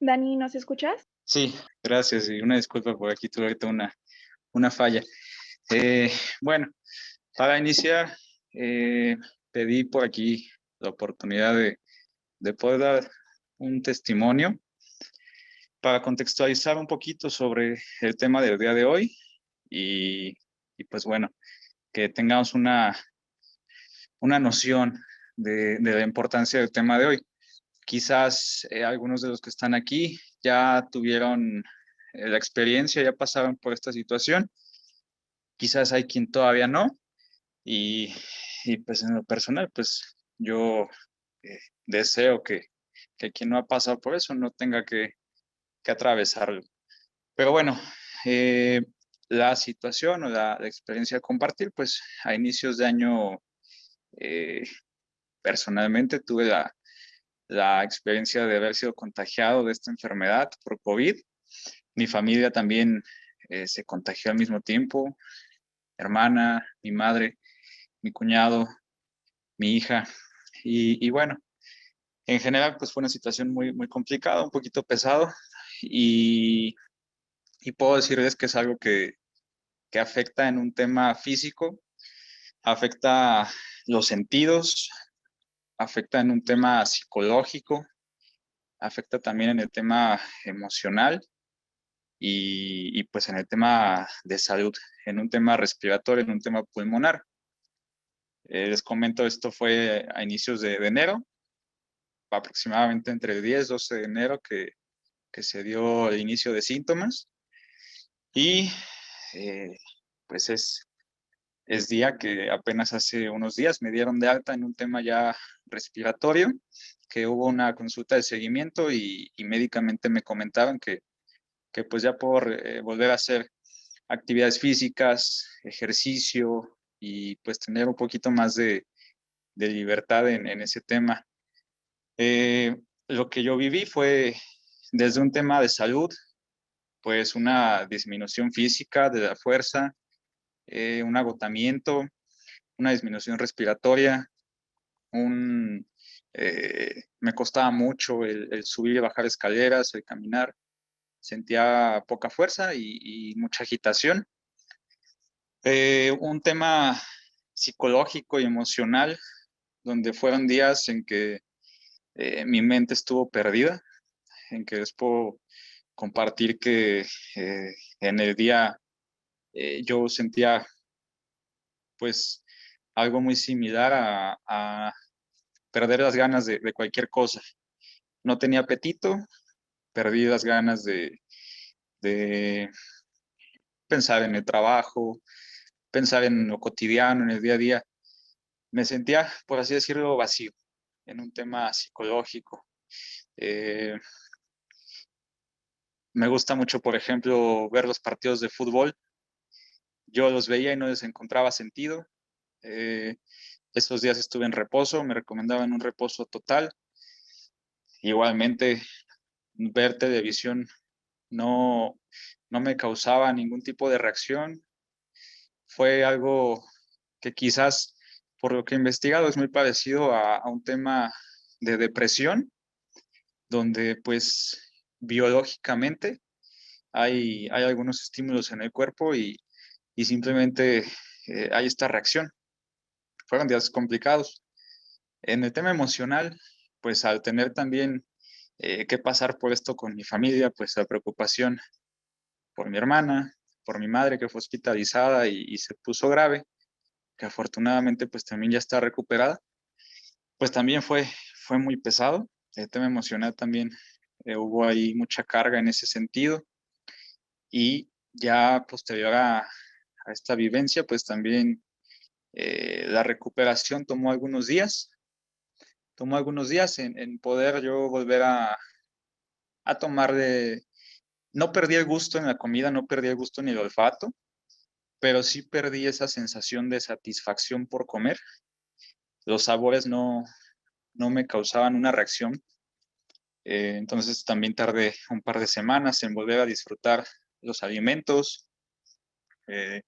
Dani, ¿nos escuchas? Sí, gracias y una disculpa por aquí, tuve ahorita una falla. Eh, bueno, para iniciar, eh, pedí por aquí la oportunidad de poder dar un testimonio para contextualizar un poquito sobre el tema del día de hoy y, y pues bueno, que tengamos una noción de la importancia del tema de hoy. Quizás algunos de los que están aquí ya tuvieron la experiencia, ya pasaron por esta situación. Quizás hay quien todavía no. Y, y pues en lo personal, pues yo deseo que quien no ha pasado por eso no tenga que atravesarlo. Pero bueno, eh, la situación o la experiencia a compartir, pues a inicios de año, eh, personalmente tuve la experiencia de haber sido contagiado de esta enfermedad por COVID. Mi familia también se contagió al mismo tiempo, mi hermana, mi madre, mi cuñado, mi hija. Y bueno, en general, pues fue una situación muy complicada, un poquito pesado. Y, y puedo decirles que es algo que afecta en un tema físico, afecta los sentidos, afecta en un tema psicológico, afecta también en el tema emocional pues en el tema de salud, en un tema respiratorio, en un tema pulmonar. Les comento, esto fue a inicios de enero, aproximadamente entre el 10 y 12 de enero que se dio el inicio de síntomas y eh, pues es día que apenas hace unos días me dieron de alta en un tema ya respiratorio, que hubo una consulta de seguimiento y médicamente me comentaban que pues ya por volver a hacer actividades físicas, ejercicio y pues tener un poquito más de libertad en ese tema. Eh, lo que yo viví fue desde un tema de salud, pues una disminución física de la fuerza, un agotamiento, una disminución respiratoria, me costaba mucho el subir y bajar escaleras, el caminar, sentía poca fuerza y mucha agitación. Un tema psicológico y emocional, donde fueron días en que mi mente estuvo perdida, en que les puedo compartir que en el día yo sentía pues algo muy similar a perder las ganas de cualquier cosa. No tenía apetito, perdí las ganas de pensar en el trabajo, pensar en lo cotidiano, en el día a día. Me sentía, por así decirlo, vacío en un tema psicológico. Eh, Me gusta mucho, por ejemplo, ver los partidos de fútbol. Yo los veía y no les encontraba sentido. Eh, Esos días estuve en reposo, me recomendaban un reposo total. Igualmente, ver televisión no, no me causaba ningún tipo de reacción. Fue algo que quizás, por lo que he investigado, es muy parecido a un tema de depresión, donde pues biológicamente hay algunos estímulos en el cuerpo y simplemente hay esta reacción. Fueron días complicados. En el tema emocional, pues al tener también que pasar por esto con mi familia, pues la preocupación por mi hermana, por mi madre que fue hospitalizada y se puso grave, que afortunadamente pues también ya está recuperada, pues también fue muy pesado. El tema emocional también hubo ahí mucha carga en ese sentido y ya posterior a esta vivencia, pues también la recuperación tomó algunos días en poder yo volver a tomar no perdí el gusto en la comida, no perdí el gusto ni el olfato, pero sí perdí esa sensación de satisfacción por comer. Los sabores no me causaban una reacción. Entonces también tardé un par de semanas en volver a disfrutar los alimentos, eh,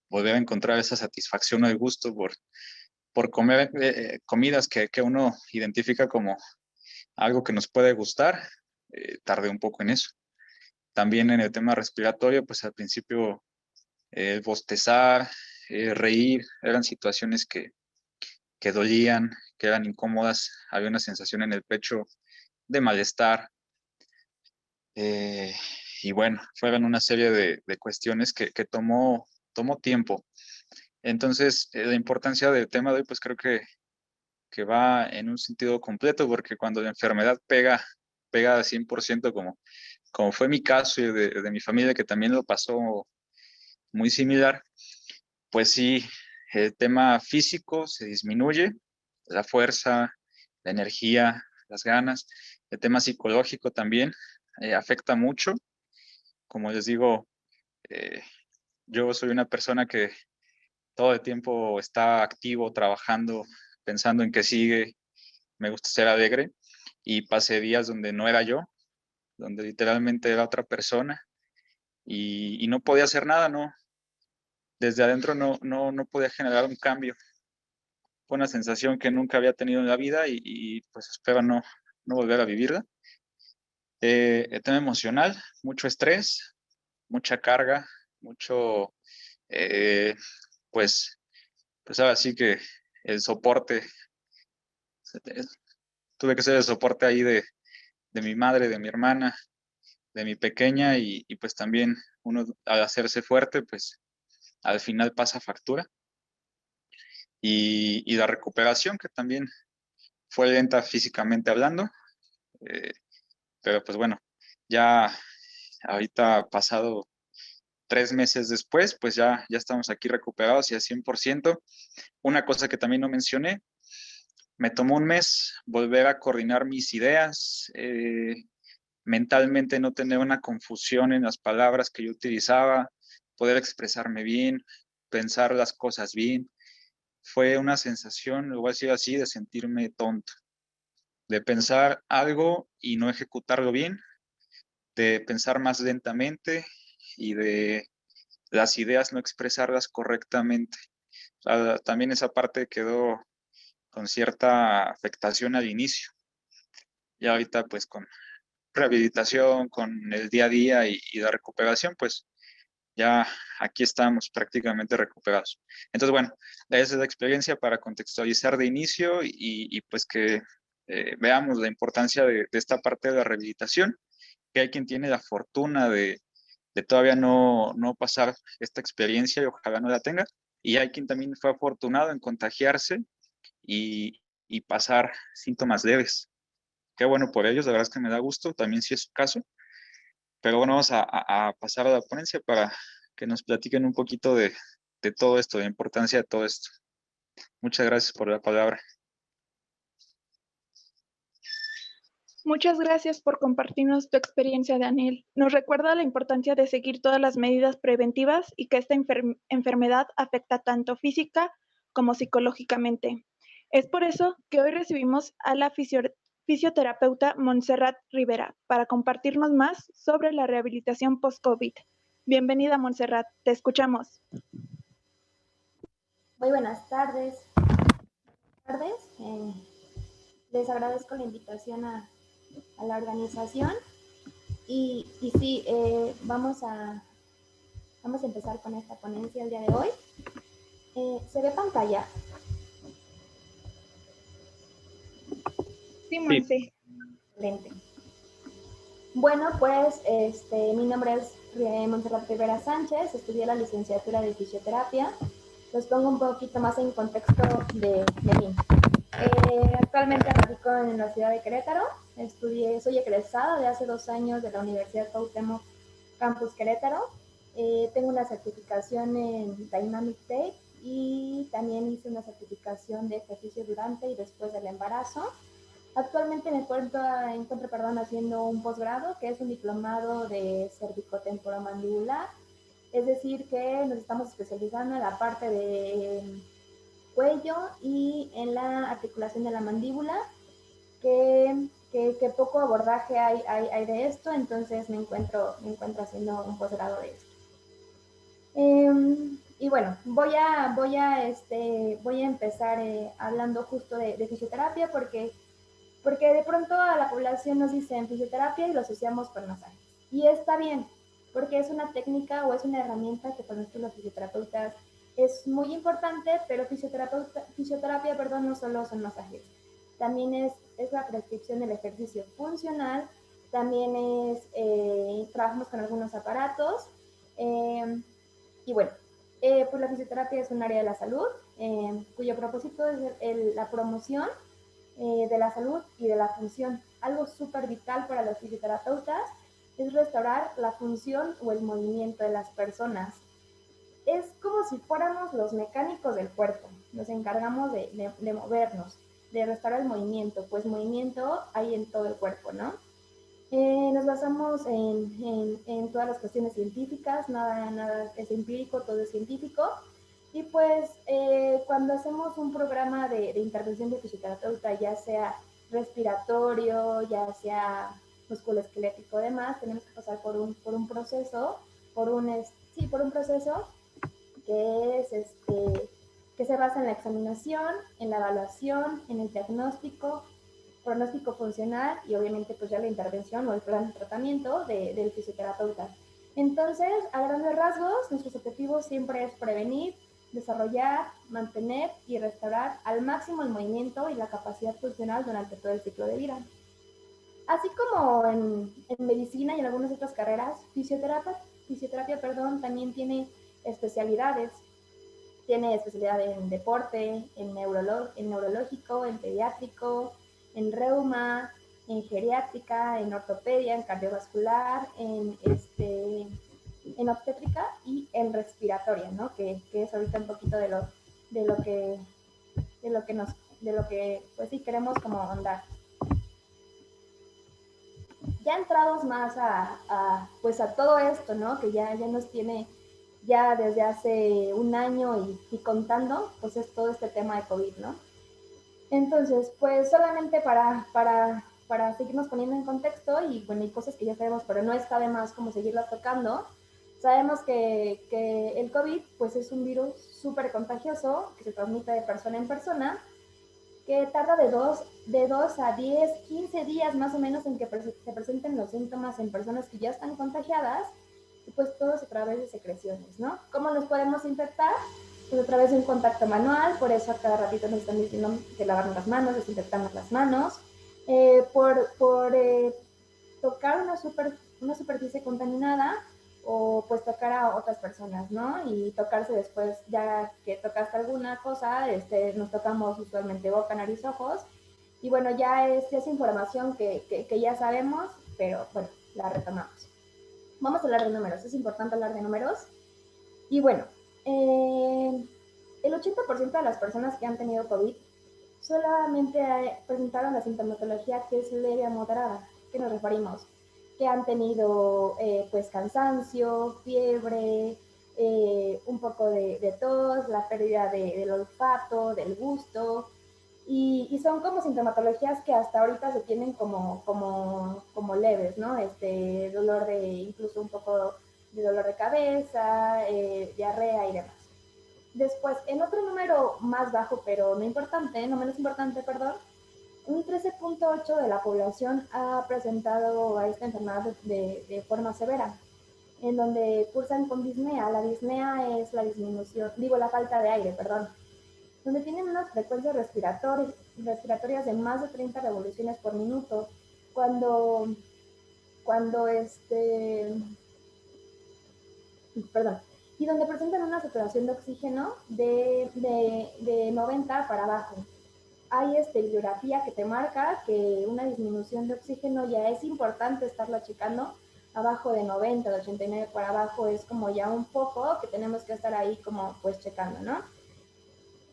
volver a encontrar esa satisfacción o el gusto por comer comidas que uno identifica como algo que nos puede gustar. tardé un poco en eso. También en el tema respiratorio, pues al principio bostezar, reír, eran situaciones que dolían, que eran incómodas, había una sensación en el pecho de malestar, eh, y bueno, fueron una serie de cuestiones que tomó tiempo. Entonces, la importancia del tema de hoy, pues creo que va en un sentido completo, porque cuando la enfermedad pega al 100%, como fue mi caso y de mi familia, que también lo pasó muy similar, pues sí, el tema físico se disminuye, la fuerza, la energía, las ganas. El tema psicológico también afecta mucho. Como les digo, eh, yo soy una persona que todo el tiempo está activo, trabajando, pensando en qué sigue. Me gusta ser alegre y pasé días donde no era yo, donde literalmente era otra persona y no podía hacer nada, ¿no? Desde adentro no podía generar un cambio. Fue una sensación que nunca había tenido en la vida y pues espero no volver a vivirla. El tema emocional, mucho estrés, mucha carga, mucho, eh, pues, pues ahora sí que el soporte, tuve que ser el soporte ahí de mi madre, de mi hermana, de mi pequeña y pues también uno al hacerse fuerte, pues al final pasa factura. Y la recuperación que también fue lenta físicamente hablando, eh, pero pues bueno, ya ahorita pasado 3 meses después, pues ya estamos aquí recuperados y al 100%. Una cosa que también no mencioné, me tomó un mes volver a coordinar mis ideas, mentalmente no tener una confusión en las palabras que yo utilizaba, poder expresarme bien, pensar las cosas bien. Fue una sensación, lo voy a decir así, de sentirme tonto, de pensar algo y no ejecutarlo bien, de pensar más lentamente y de las ideas no expresarlas correctamente. O sea, también esa parte quedó con cierta afectación al inicio. Y ahorita pues con rehabilitación, con el día a día y la recuperación, pues ya aquí estamos prácticamente recuperados. Entonces, bueno, esa es la experiencia para contextualizar de inicio y pues que veamos la importancia de esta parte de la rehabilitación, que hay quien tiene la fortuna de todavía no pasar esta experiencia y ojalá no la tenga, y hay quien también fue afortunado en contagiarse y pasar síntomas leves. Qué bueno por ellos, la verdad es que me da gusto, también si es su caso. Pero bueno, vamos a pasar a la ponencia para que nos platiquen un poquito de todo esto, de la importancia de todo esto. Muchas gracias por la palabra. Muchas gracias por compartirnos tu experiencia, Daniel. Nos recuerda la importancia de seguir todas las medidas preventivas y que esta enfermedad afecta tanto física como psicológicamente. Es por eso que hoy recibimos a la fisioterapeuta Montserrat Rivera para compartirnos más sobre la rehabilitación post-COVID. Bienvenida, Montserrat, te escuchamos. Muy buenas tardes. Les agradezco la invitación a la organización y sí, vamos a empezar con esta ponencia el día de hoy. ¿Se ve pantalla? Sí, Monse. Excelente. Bueno, pues mi nombre es Montserrat Rivera Sánchez, estudié la licenciatura de fisioterapia. Les pongo un poquito más en contexto de mí. Actualmente radico en la ciudad de Querétaro. Soy egresada de hace 2 años de la Universidad Cuauhtémoc Campus Querétaro. Tengo una certificación en Dynamic Tape y también hice una certificación de ejercicio durante y después del embarazo. Actualmente me encuentro haciendo un posgrado, que es un diplomado de cervicotemporomandibular. Es decir, que nos estamos especializando en la parte de cuello y en la articulación de la mandíbula, que poco abordaje hay de esto, entonces me encuentro haciendo un posgrado de esto. Y bueno, voy a empezar hablando justo de fisioterapia, porque porque de pronto a la población nos dicen fisioterapia y lo asociamos con masajes. Y está bien, porque es una técnica o es una herramienta que para nosotros los fisioterapeutas es muy importante, pero fisioterapia, perdón, no solo son masajes. También es la prescripción del ejercicio funcional, también trabajamos con algunos aparatos, y bueno, pues la fisioterapia es un área de la salud, cuyo propósito es la promoción de la salud y de la función. Algo súper vital para los fisioterapeutas es restaurar la función o el movimiento de las personas. Es como si fuéramos los mecánicos del cuerpo, nos encargamos de movernos, de restaurar el movimiento, pues movimiento hay en todo el cuerpo, ¿no? Nos basamos en todas las cuestiones científicas, nada es empírico, todo es científico. Y pues cuando hacemos un programa de intervención de fisioterapeuta, ya sea respiratorio, ya sea musculoesquelético, demás, tenemos que pasar por un proceso, por un proceso que es que se basa en la examinación, en la evaluación, en el diagnóstico, pronóstico funcional y obviamente pues ya la intervención o el plan de tratamiento del fisioterapeuta. Entonces, a grandes rasgos, nuestros objetivos siempre es prevenir, desarrollar, mantener y restaurar al máximo el movimiento y la capacidad funcional durante todo el ciclo de vida. Así como en medicina y en algunas otras carreras, fisioterapia también tiene especialidades. Tiene especialidad en deporte, en neurológico, en pediátrico, en reuma, en geriátrica, en ortopedia, en cardiovascular, en obstétrica y en respiratoria, ¿no? Que es ahorita un poquito de lo que, de lo que pues sí queremos como andar. Ya entrados más pues a todo esto, ¿no? Que ya nos tiene ya desde hace un año y contando, pues es todo este tema de COVID, ¿no? Entonces, pues solamente para seguirnos poniendo en contexto y bueno, hay cosas que ya sabemos, pero no está de más como seguirlas tocando. Sabemos que el COVID pues es un virus súper contagioso que se transmite de persona en persona, que tarda de 2 a 10, 15 días más o menos en que se presenten los síntomas en personas que ya están contagiadas, y pues todo es a través de secreciones, ¿no? ¿Cómo nos podemos infectar? Pues a través de un contacto manual, por eso a cada ratito nos están diciendo que lavarnos las manos, desinfectarnos las manos, por tocar una superficie contaminada, o pues tocar a otras personas, ¿no? Y tocarse después, ya que tocaste alguna cosa, nos tocamos usualmente boca, nariz, ojos, y bueno, ya es información que ya sabemos, pero bueno, la retomamos. Vamos a hablar de números, es importante hablar de números, y bueno, el 80% de las personas que han tenido COVID solamente presentaron la sintomatología que es leve a moderada. ¿Qué nos referimos? Que han tenido pues cansancio, fiebre, un poco de tos, la pérdida del olfato, del gusto, y son como sintomatologías que hasta ahorita se tienen como leves, ¿no? Dolor incluso un poco de dolor de cabeza, diarrea y demás. Después, en otro número más bajo, pero no menos importante, perdón, un 13.8 de la población ha presentado a esta enfermedad de forma severa, en donde cursan con disnea. La disnea es la disminución, la falta de aire, perdón, donde tienen unas frecuencias respiratorias de más de 30 revoluciones por minuto, cuando perdón, y donde presentan una saturación de oxígeno de 90 para abajo. Hay bibliografía que te marca que una disminución de oxígeno ya es importante estarla checando. Abajo de 90, de 89 para abajo es como ya un poco que tenemos que estar ahí como pues checando, ¿no?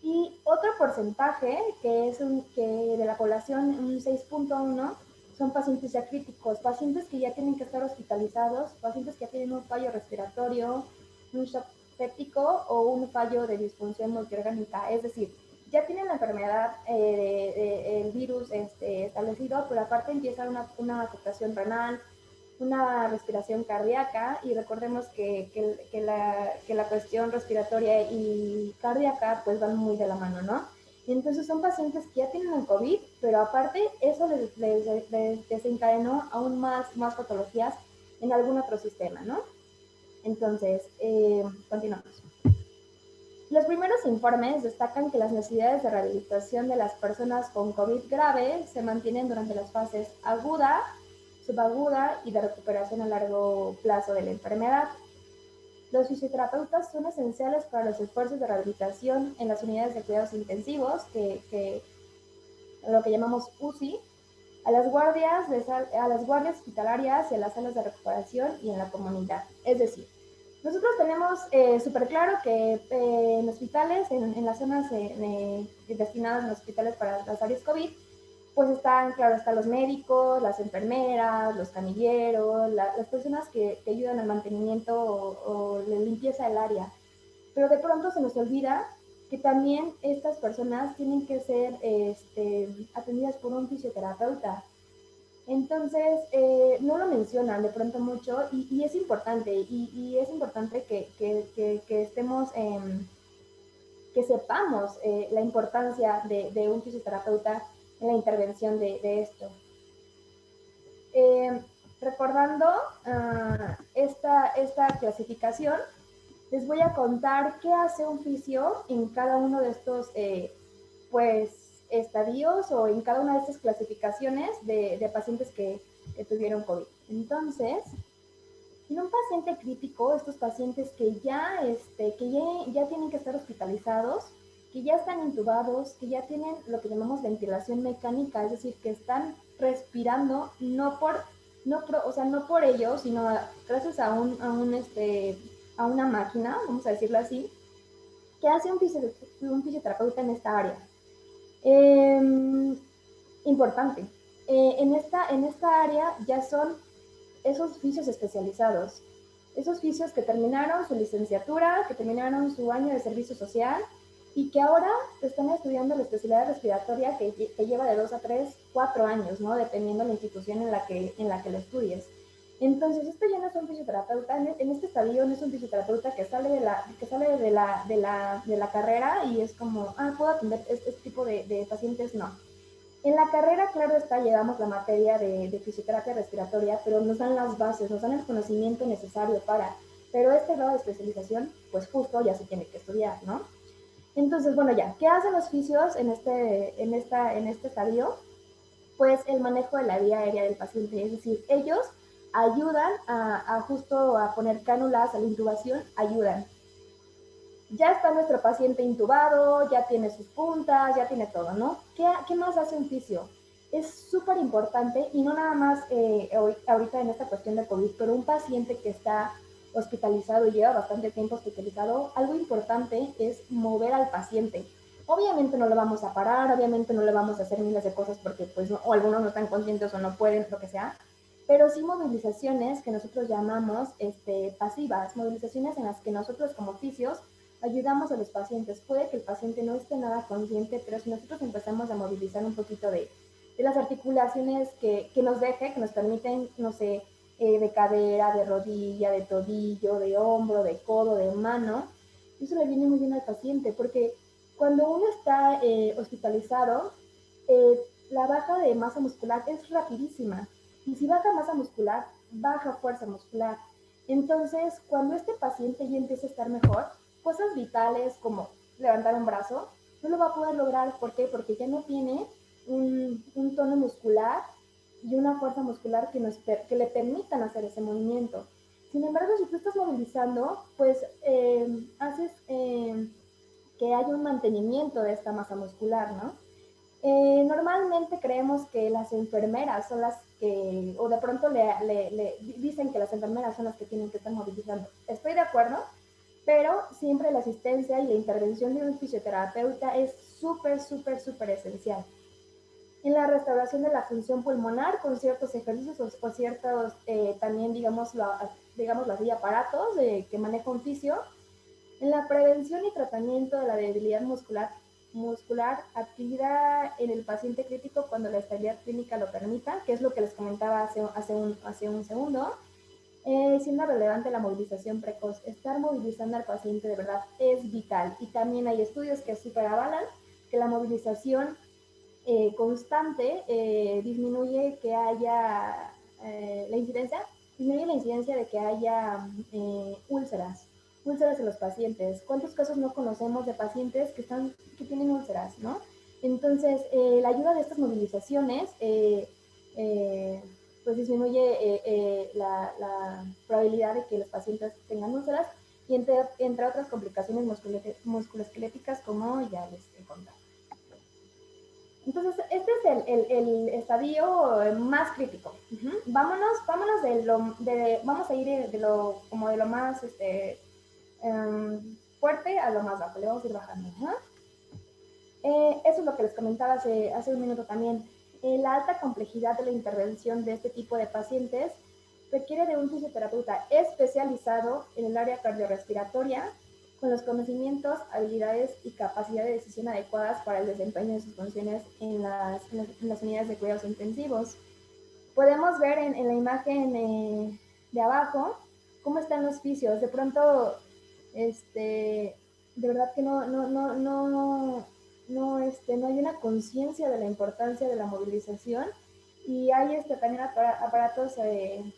Y otro porcentaje que es que de la población, un 6.1, son pacientes ya críticos, pacientes que ya tienen que estar hospitalizados, pacientes que tienen un fallo respiratorio, un shock séptico o un fallo de disfunción multiorgánica, es decir, ya tienen la enfermedad, el virus establecido, pero aparte empieza una afectación renal, una respiración cardíaca, y recordemos que la cuestión respiratoria y cardíaca pues van muy de la mano, ¿no? Entonces son pacientes que ya tienen el COVID, pero aparte eso les desencadenó aún más patologías en algún otro sistema, ¿no? Entonces, continuamos. Los primeros informes destacan que las necesidades de rehabilitación de las personas con COVID grave se mantienen durante las fases aguda, subaguda y de recuperación a largo plazo de la enfermedad. Los fisioterapeutas son esenciales para los esfuerzos de rehabilitación en las unidades de cuidados intensivos, que lo que llamamos UCI, a las guardias hospitalarias y a las salas de recuperación y en la comunidad. Es decir, nosotros tenemos súper claro que en hospitales, en las zonas destinadas en hospitales para las áreas COVID, pues están los médicos, las enfermeras, los camilleros, las personas que ayudan al mantenimiento o la limpieza del área. Pero de pronto se nos olvida que también estas personas tienen que ser atendidas por un fisioterapeuta. Entonces, no lo mencionan de pronto mucho y es importante, y es importante que estemos, que sepamos la importancia de un fisioterapeuta en la intervención de esto. Recordando esta clasificación, les voy a contar qué hace un fisio en cada uno de estos estadios o en cada una de estas clasificaciones de pacientes que tuvieron COVID. Entonces, en un paciente crítico, estos pacientes que ya tienen que estar hospitalizados, que ya están intubados, que ya tienen lo que llamamos ventilación mecánica, es decir, que están respirando no por ellos, sino gracias a una máquina, vamos a decirlo así, que hace un fisioterapeuta en esta área. Importante. En esta área ya son esos fisios especializados, esos fisios que terminaron su licenciatura, que terminaron su año de servicio social y que ahora están estudiando la especialidad respiratoria que lleva de 2 a 3, 4 años, ¿no? Dependiendo de la institución en la que lo estudies. Entonces, esto ya no es un fisioterapeuta, en este estadio no es un fisioterapeuta que sale de la carrera y es como, puedo atender este tipo de pacientes, no. En la carrera, claro está, llevamos la materia de fisioterapia respiratoria, pero nos dan las bases, nos dan el conocimiento necesario para, pero este grado de especialización, pues justo ya se tiene que estudiar, ¿no? Entonces, bueno, ya, ¿qué hacen los fisios en este estadio? Pues el manejo de la vía aérea del paciente, es decir, ellos ayudan justo a poner cánulas, a la intubación, ayudan. Ya está nuestro paciente intubado, ya tiene sus puntas, ya tiene todo, ¿no? ¿Qué más hace un fisio? Es súper importante, y no nada más ahorita en esta cuestión de COVID, pero un paciente que está hospitalizado y lleva bastante tiempo hospitalizado, algo importante es mover al paciente. Obviamente no le vamos a parar, obviamente no le vamos a hacer miles de cosas porque pues o algunos no están conscientes o no pueden, lo que sea, pero sí movilizaciones que nosotros llamamos pasivas, movilizaciones en las que nosotros como fisios ayudamos a los pacientes. Puede que el paciente no esté nada consciente, pero si nosotros empezamos a movilizar un poquito de las articulaciones que nos deje, que nos permiten, no sé, de cadera, de rodilla, de tobillo, de hombro, de codo, de mano, eso le viene muy bien al paciente, porque cuando uno está hospitalizado, la baja de masa muscular es rapidísima. Y si baja masa muscular, baja fuerza muscular. Entonces, cuando este paciente ya empieza a estar mejor, cosas vitales como levantar un brazo, no lo va a poder lograr. ¿Por qué? Porque ya no tiene un tono muscular y una fuerza muscular que le permitan hacer ese movimiento. Sin embargo, si tú estás movilizando, pues haces que haya un mantenimiento de esta masa muscular, ¿no? Normalmente creemos que las enfermeras son las que, o de pronto le dicen que las enfermeras son las que tienen que estar movilizando. Estoy de acuerdo, pero siempre la asistencia y la intervención de un fisioterapeuta es súper, súper, súper esencial. En la restauración de la función pulmonar con ciertos ejercicios o ciertos, también digámoslo así, aparatos que maneja un fisio. En la prevención y tratamiento de la debilidad muscular adquirida en el paciente crítico cuando la estabilidad clínica lo permita, que es lo que les comentaba hace un segundo. Siendo relevante la movilización precoz, estar movilizando al paciente de verdad es vital, y también hay estudios que super avalan que la movilización constante disminuye que haya disminuye la incidencia de que haya úlceras en los pacientes. ¿Cuántos casos no conocemos de pacientes que tienen úlceras, no? Entonces, la ayuda de estas movilizaciones pues disminuye la probabilidad de que los pacientes tengan úlceras y entre otras complicaciones musculoesqueléticas como ya les he contado. Entonces, este es el estadio más crítico. Vámonos vamos a ir de lo más fuerte a lo más bajo. Le vamos a ir bajando. Eso es lo que les comentaba hace un minuto también. La alta complejidad de la intervención de este tipo de pacientes requiere de un fisioterapeuta especializado en el área cardiorrespiratoria, con los conocimientos, habilidades y capacidad de decisión adecuadas para el desempeño de sus funciones en las unidades de cuidados intensivos. Podemos ver en la imagen de abajo cómo están los fisios. De pronto, de verdad que no hay una conciencia de la importancia de la movilización, y hay también aparatos que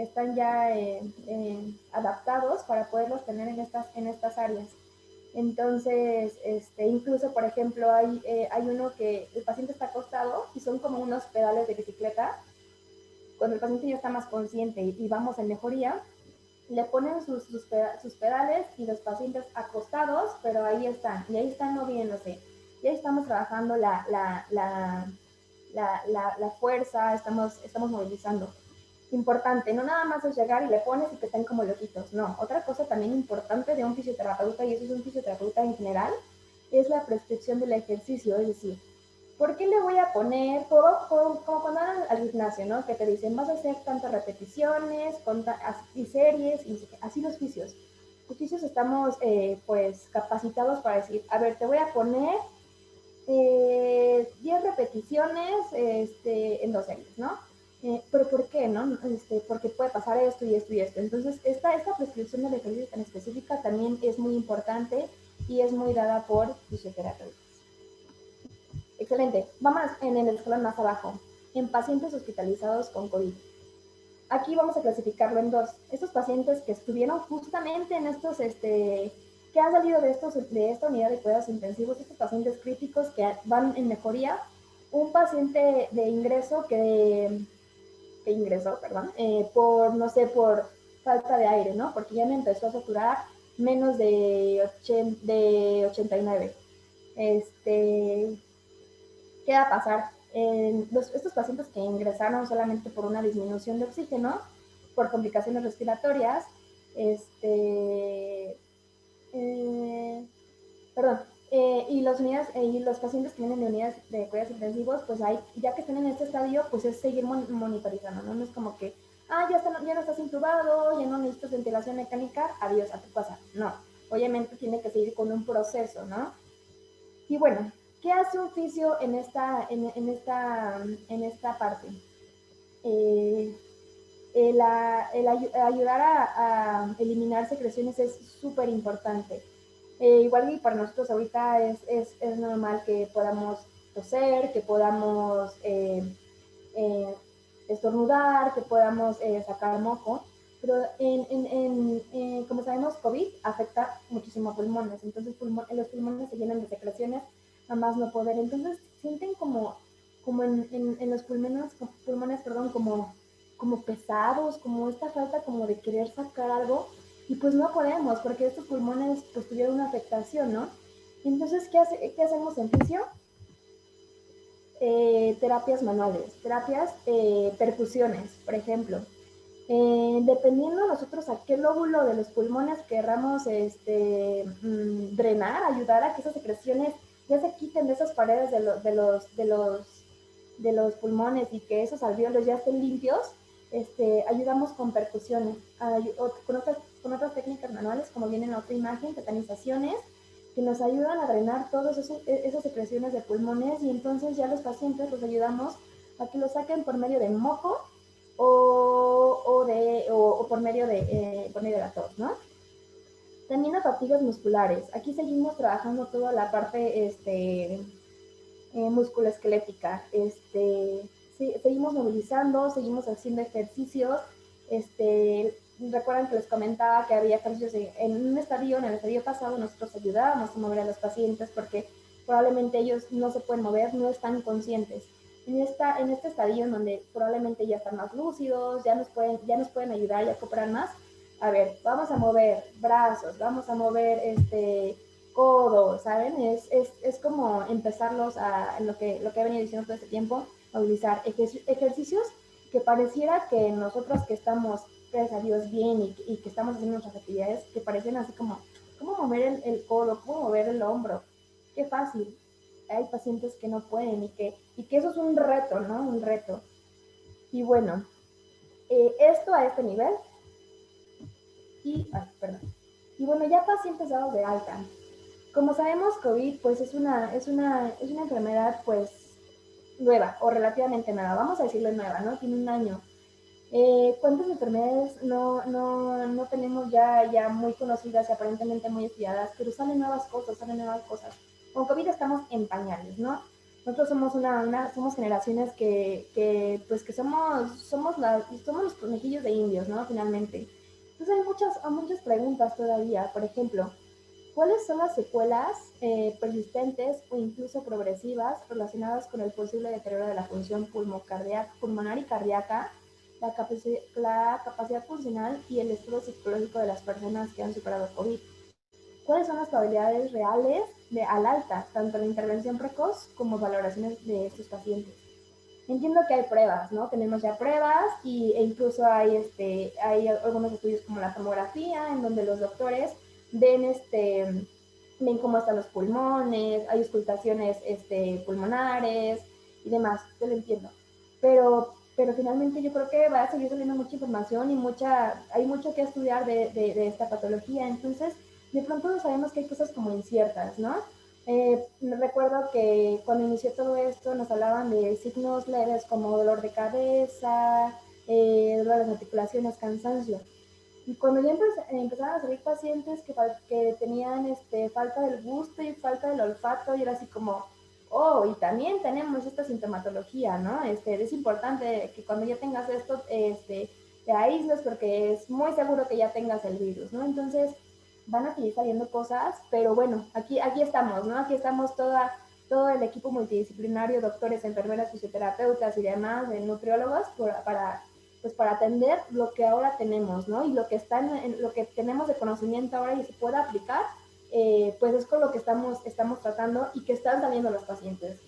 están ya adaptados para poderlos tener en estas áreas. Entonces, incluso, por ejemplo, hay uno que el paciente está acostado y son como unos pedales de bicicleta. Cuando el paciente ya está más consciente y vamos en mejoría, le ponen sus pedales y los pacientes acostados, pero ahí están, y ahí están moviéndose. Y ahí estamos trabajando la fuerza, estamos movilizando. Importante, no nada más es llegar y le pones y que estén como loquitos, no. Otra cosa también importante de un fisioterapeuta, y eso es un fisioterapeuta en general, es la prescripción del ejercicio. Es decir, ¿por qué le voy a poner, como cuando van al gimnasio, ¿no? Que te dicen, vas a hacer tantas repeticiones y series, y así los fisios. Los fisios estamos pues capacitados para decir, a ver, te voy a poner 10 repeticiones en 2 series, ¿no? Pero ¿por qué, no? Porque puede pasar esto y esto y esto. Entonces, esta prescripción del ejercicio tan específica también es muy importante y es muy dada por fisioterapeutas. Excelente. Vamos en el escalón más abajo, en pacientes hospitalizados con COVID. Aquí vamos a clasificarlo en 2. Estos pacientes que estuvieron justamente en estos, que han salido de esta unidad de cuidados intensivos, estos pacientes críticos que van en mejoría. Un paciente de ingreso que ingresó, por, no sé, por falta de aire, ¿no? Porque ya me empezó a saturar menos de 89. ¿Qué va a pasar? Estos pacientes que ingresaron solamente por una disminución de oxígeno, por complicaciones respiratorias, y los pacientes que vienen de unidades de cuidados intensivos, pues ya que están en este estadio, pues es seguir monitorizando, ¿no? No es como que, ya no estás intubado, ya no necesitas ventilación mecánica, adiós a tu casa. No, obviamente tiene que seguir con un proceso, ¿no? Y bueno, ¿qué hace un fisio en esta parte? El ayudar a eliminar secreciones es súper importante. Igual que para nosotros ahorita es normal que podamos toser, que podamos estornudar, que podamos sacar moco, pero como sabemos, COVID afecta muchísimo a pulmones, entonces los pulmones se llenan de secreciones a más no poder. Entonces sienten como en los pulmones, como pesados, como esta falta como de querer sacar algo, y pues no podemos porque estos pulmones pues tuvieron una afectación, ¿no? Entonces, ¿qué hacemos en fisio? Terapias manuales, percusiones, por ejemplo. Dependiendo nosotros a qué lóbulo de los pulmones querramos drenar, ayudar a que esas secreciones ya se quiten de esas paredes de los pulmones y que esos alvéolos ya estén limpios, ayudamos con percusiones, con otras técnicas manuales, como viene en la otra imagen, tetanizaciones, que nos ayudan a drenar todas esas secreciones de pulmones, y entonces ya los pacientes los ayudamos a que lo saquen por medio de moco o por medio de la tos, ¿no? También las fatigas musculares. Aquí seguimos trabajando toda la parte musculoesquelética. Seguimos movilizando, seguimos haciendo ejercicios. Recuerdan que les comentaba que había ejercicios en un estadio, en el estadio pasado nosotros ayudábamos a mover a los pacientes porque probablemente ellos no se pueden mover, no están conscientes. En este estadio en donde probablemente ya están más lúcidos, ya nos pueden ayudar, ya cooperar más. A ver, vamos a mover brazos, vamos a mover codos, ¿saben? Es como empezarlos lo que he venido diciendo todo este tiempo, a utilizar ejercicios que pareciera que nosotros que estamos, gracias a Dios, bien y que estamos haciendo nuestras actividades, que parecen así como, ¿cómo mover el codo? ¿Cómo mover el hombro? Qué fácil. Hay pacientes que no pueden y que eso es un reto, ¿no? Un reto. Y bueno, esto a este nivel. Y bueno, ya pacientes dados de alta. Como sabemos, COVID pues es una enfermedad pues nueva o relativamente nueva, vamos a decirlo nueva, ¿no? Tiene un año. ¿Cuántas enfermedades no tenemos ya muy conocidas y aparentemente muy estudiadas, pero salen nuevas cosas, Con COVID estamos en pañales, ¿no? Nosotros somos somos generaciones que somos los conejillos de indios, ¿no? Finalmente. Entonces hay muchas preguntas todavía. Por ejemplo, ¿cuáles son las secuelas persistentes o incluso progresivas relacionadas con el posible deterioro de la función pulmonar y cardíaca, la capacidad funcional y el estado psicológico de las personas que han superado COVID? ¿Cuáles son las probabilidades reales al alta, tanto la intervención precoz como valoraciones de estos pacientes? Entiendo que hay pruebas, ¿no? Tenemos ya pruebas e incluso hay algunos estudios como la tomografía, en donde los doctores ven, ven cómo están los pulmones, hay auscultaciones pulmonares y demás, yo lo entiendo. Pero finalmente yo creo que va a seguir saliendo mucha información y hay mucho que estudiar de esta patología. Entonces, de pronto sabemos que hay cosas como inciertas, ¿no? Me recuerdo que cuando inició todo esto nos hablaban de signos leves como dolor de cabeza, dolor de las articulaciones, cansancio. Y cuando ya empezaron a salir pacientes que tenían falta del gusto y falta del olfato, y era así como, oh, y también tenemos esta sintomatología, ¿no? Es importante que cuando ya tengas esto, te aísles porque es muy seguro que ya tengas el virus, ¿no? Entonces, van a seguir saliendo cosas, pero bueno, aquí estamos, ¿no? Aquí estamos todo el equipo multidisciplinario, doctores, enfermeras, fisioterapeutas y demás, de nutriólogos, para atender lo que ahora tenemos, ¿no? Y lo que lo que tenemos de conocimiento ahora y se pueda aplicar, pues es con lo que estamos tratando y que están saliendo los pacientes.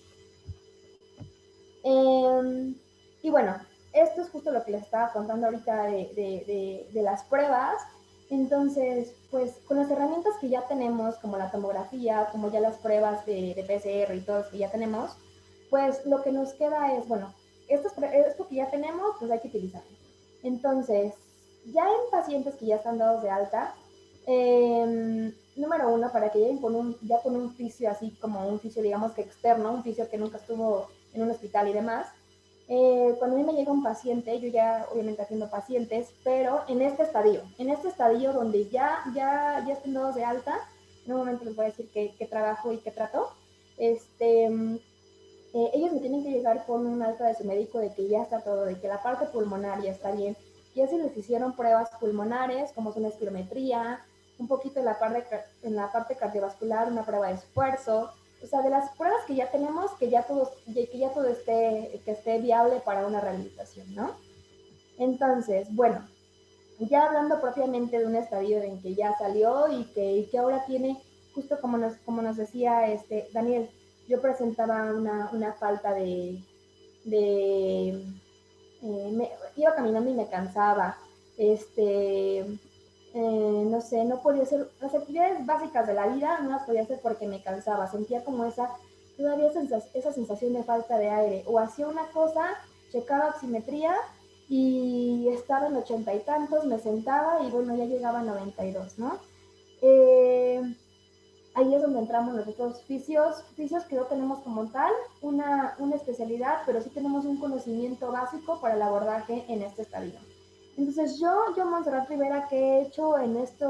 Y bueno, esto es justo lo que les estaba contando ahorita de las pruebas. Entonces, pues con las herramientas que ya tenemos, como la tomografía, como ya las pruebas de PCR y todo lo que ya tenemos, pues lo que nos queda es, bueno, esto que ya tenemos, pues hay que utilizarlo. Entonces, ya en pacientes que ya están dados de alta, número uno, para que lleguen con un fisio así como un fisio, digamos que externo, un fisio que nunca estuvo en un hospital y demás. Cuando a mí me llega un paciente, yo ya obviamente atiendo pacientes, pero en este estadio donde ya estén dados de alta, en un momento les voy a decir qué trabajo y qué trato, ellos me tienen que llegar con un alta de su médico de que ya está todo, de que la parte pulmonar ya está bien, ya se les hicieron pruebas pulmonares, como son espirometría, un poquito en la parte cardiovascular, una prueba de esfuerzo, o sea, de las pruebas que ya tenemos, que ya todo esté viable para una rehabilitación, ¿no? Entonces, bueno, ya hablando propiamente de un estadio en que ya salió y que ahora tiene, justo como nos decía Daniel, yo presentaba una falta iba caminando y me cansaba, no sé, no podía hacer las actividades básicas de la vida, no las podía hacer porque me cansaba, sentía como todavía esa sensación de falta de aire, o hacía una cosa, checaba oximetría y estaba en 80 y tantos, me sentaba y bueno, ya llegaba a 92, ¿no? Ahí es donde entramos nosotros, fisios que no tenemos como tal una especialidad, pero sí tenemos un conocimiento básico para el abordaje en este estadio. Entonces yo Montserrat Rivera, ¿qué he hecho en esta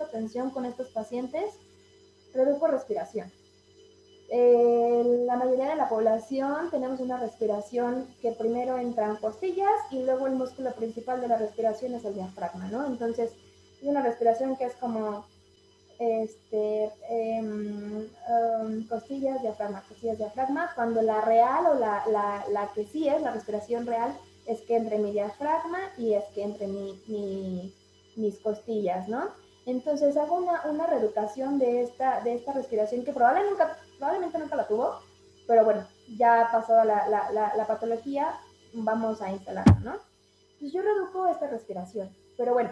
atención con estos pacientes? Reduzco respiración. La mayoría de la población tenemos una respiración que primero entran costillas y luego el músculo principal de la respiración es el diafragma, ¿no? Entonces, es una respiración que es como costillas, diafragma, cuando la real o la que sí es la respiración real es que entre mi diafragma y es que entre mis costillas, ¿no? Entonces hago una reeducación de esta respiración que probablemente nunca la tuvo, pero bueno, ya pasó la patología, vamos a instalarla, ¿no? Entonces yo reduzco esta respiración, pero bueno,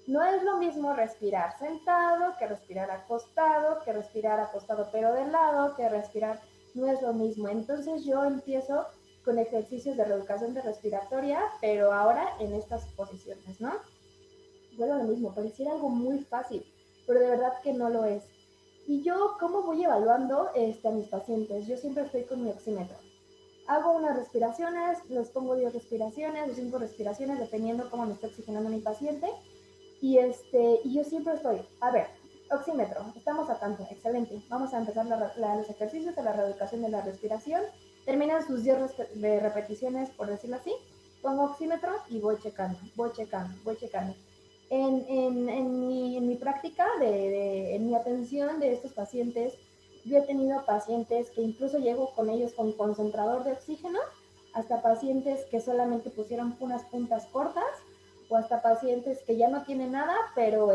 no es lo mismo respirar sentado que respirar acostado pero de lado, que respirar, no es lo mismo. Entonces yo empiezo con ejercicios de reeducación de respiratoria, pero ahora en estas posiciones, ¿no? Bueno, lo mismo, pareciera algo muy fácil, pero de verdad que no lo es. Y yo, ¿cómo voy evaluando a mis pacientes? Yo siempre estoy con mi oxímetro. Hago unas respiraciones, les pongo 10 respiraciones o 5 respiraciones, dependiendo cómo me está oxigenando mi paciente. Y yo siempre estoy, a ver, oxímetro, estamos a tanto, excelente. Vamos a empezar los ejercicios de la reeducación de la respiración. Terminan sus 10 de repeticiones, por decirlo así. Pongo oxímetro y voy checando. En mi práctica, en mi atención de estos pacientes, yo he tenido pacientes que incluso llego con ellos con concentrador de oxígeno, hasta pacientes que solamente pusieron unas puntas cortas, o hasta pacientes que ya no tienen nada, pero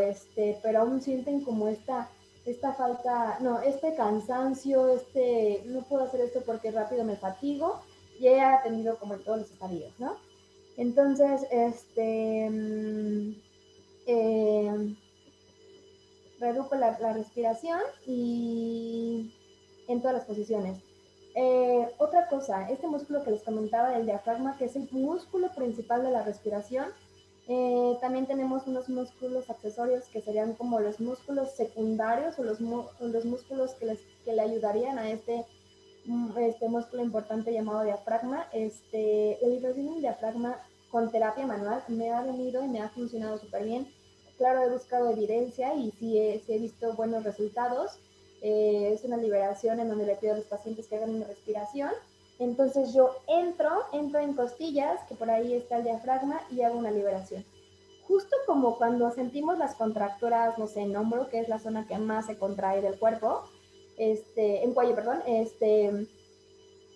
aún sienten como esta falta, no, este cansancio, no puedo hacer esto porque rápido me fatigo, y he atendido como en todos los estadios, ¿no? Entonces, redujo la respiración y en todas las posiciones. Otra cosa, este músculo que les comentaba del diafragma, que es el músculo principal de la respiración, también tenemos unos músculos accesorios que serían como los músculos secundarios o los músculos que le ayudarían a este músculo importante llamado diafragma. La liberación del diafragma con terapia manual me ha venido y me ha funcionado súper bien. Claro, he buscado evidencia y sí he visto buenos resultados. Es una liberación en donde le pido a los pacientes que hagan una respiración. Entonces yo entro en costillas, que por ahí está el diafragma, y hago una liberación. Justo como cuando sentimos las contracturas, no sé, en hombro, que es la zona que más se contrae del cuerpo, en cuello, perdón,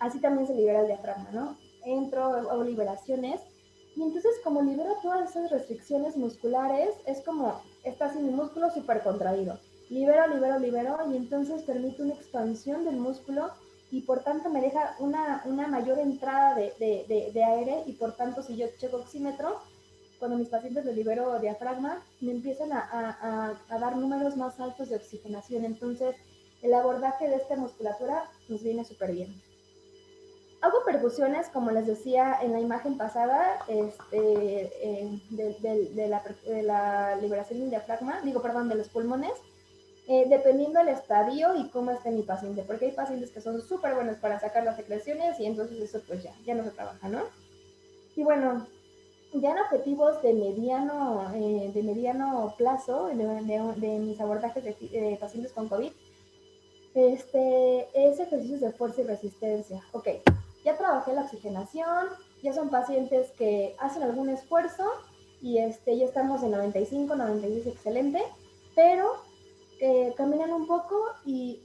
así también se libera el diafragma, ¿no? Entro, hago liberaciones, y entonces como libero todas esas restricciones musculares, es como, está así mi músculo súper contraído. Libero, y entonces permite una expansión del músculo, y por tanto me deja una mayor entrada de aire, y por tanto si yo checo oxímetro, cuando mis pacientes les libero diafragma, me empiezan a dar números más altos de oxigenación. Entonces, el abordaje de esta musculatura nos viene súper bien. Hago percusiones, como les decía en la imagen pasada, de la liberación del diafragma, de los pulmones, dependiendo del estadio y cómo esté mi paciente, porque hay pacientes que son súper buenos para sacar las secreciones y entonces eso pues ya no se trabaja, ¿no? Y bueno, ya en objetivos de mediano plazo, de mis abordajes de pacientes con COVID, es ejercicios de fuerza y resistencia. Ok, ya trabajé la oxigenación, ya son pacientes que hacen algún esfuerzo y ya estamos en 95, 96, excelente, pero caminan un poco y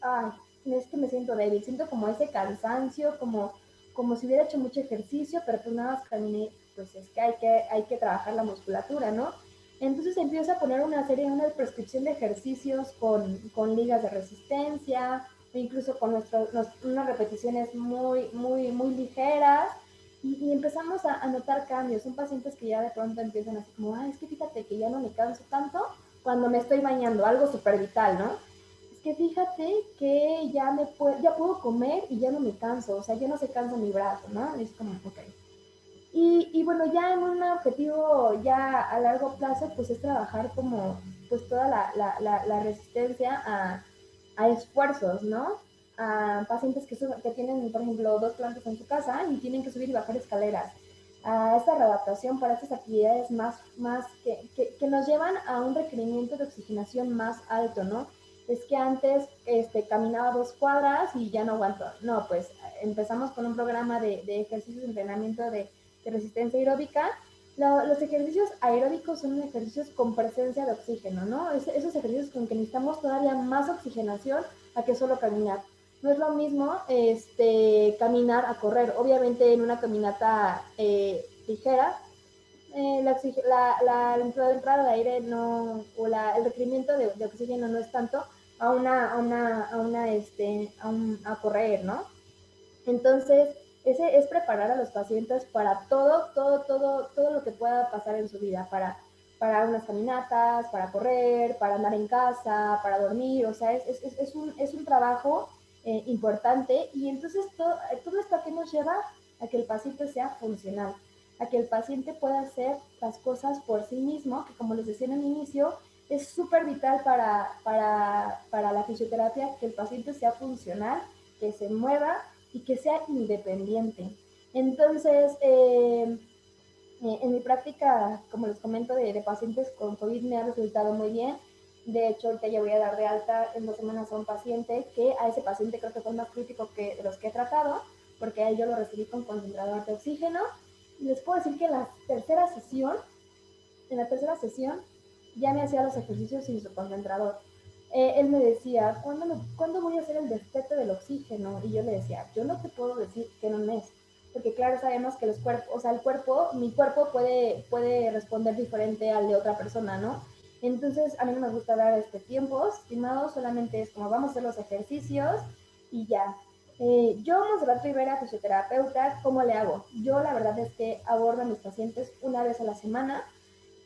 es que me siento débil, siento como ese cansancio, como si hubiera hecho mucho ejercicio, pero pues nada más caminé. Pues es que hay que trabajar la musculatura, ¿no? Entonces empiezo a poner una prescripción de ejercicios con ligas de resistencia, o incluso con unas repeticiones muy ligeras, y empezamos a notar cambios. Son pacientes que ya de pronto empiezan así como, es que fíjate que ya no me canso tanto cuando me estoy bañando, algo súper vital, ¿no? Es que fíjate que ya puedo comer y ya no me canso, o sea, ya no se cansa mi brazo, ¿no? Es como, ok. Y bueno, ya en un objetivo ya a largo plazo, pues es trabajar como pues toda la resistencia a esfuerzos, ¿no? A pacientes que tienen, por ejemplo, 2 plantas en su casa y tienen que subir y bajar escaleras. A esta readaptación para estas actividades más que nos llevan a un requerimiento de oxigenación más alto, ¿no? es que antes caminaba 2 cuadras y ya no aguanto. No, pues empezamos con un programa de ejercicios de entrenamiento de resistencia aeróbica. Los ejercicios aeróbicos son ejercicios con presencia de oxígeno, ¿no? Esos ejercicios con que necesitamos todavía más oxigenación a que solo caminar. No es lo mismo caminar a correr. Obviamente en una caminata ligera, la entrada de aire no, o el requerimiento de oxígeno no es tanto a correr, ¿no? Entonces, ese es preparar a los pacientes para todo lo que pueda pasar en su vida, para unas caminatas, para correr, para andar en casa, para dormir, o sea, es un trabajo importante, y entonces todo esto a qué nos lleva a que el paciente sea funcional, a que el paciente pueda hacer las cosas por sí mismo, que como les decía en el inicio, es súper vital para la fisioterapia, que el paciente sea funcional, que se mueva y que sea independiente. Entonces, en mi práctica, como les comento, de pacientes con COVID me ha resultado muy bien. De hecho, ahorita ya voy a dar de alta en 2 semanas a un paciente, que a ese paciente creo que fue el más crítico de los que he tratado, porque a él yo lo recibí con concentrador de oxígeno. Y les puedo decir que en la tercera sesión ya me hacía los ejercicios sin su concentrador. Él me decía, ¿cuándo voy a hacer el destete del oxígeno? Y yo le decía, yo no te puedo decir que en un mes, porque claro, sabemos que los cuerpos, o sea, mi cuerpo puede responder diferente al de otra persona, ¿no? Entonces, a mí no me gusta dar tiempos estimados, solamente es como vamos a hacer los ejercicios y ya. Yo, Monserrat Rivera, fisioterapeuta, ¿cómo le hago? Yo la verdad es que abordo a mis pacientes una vez a la semana,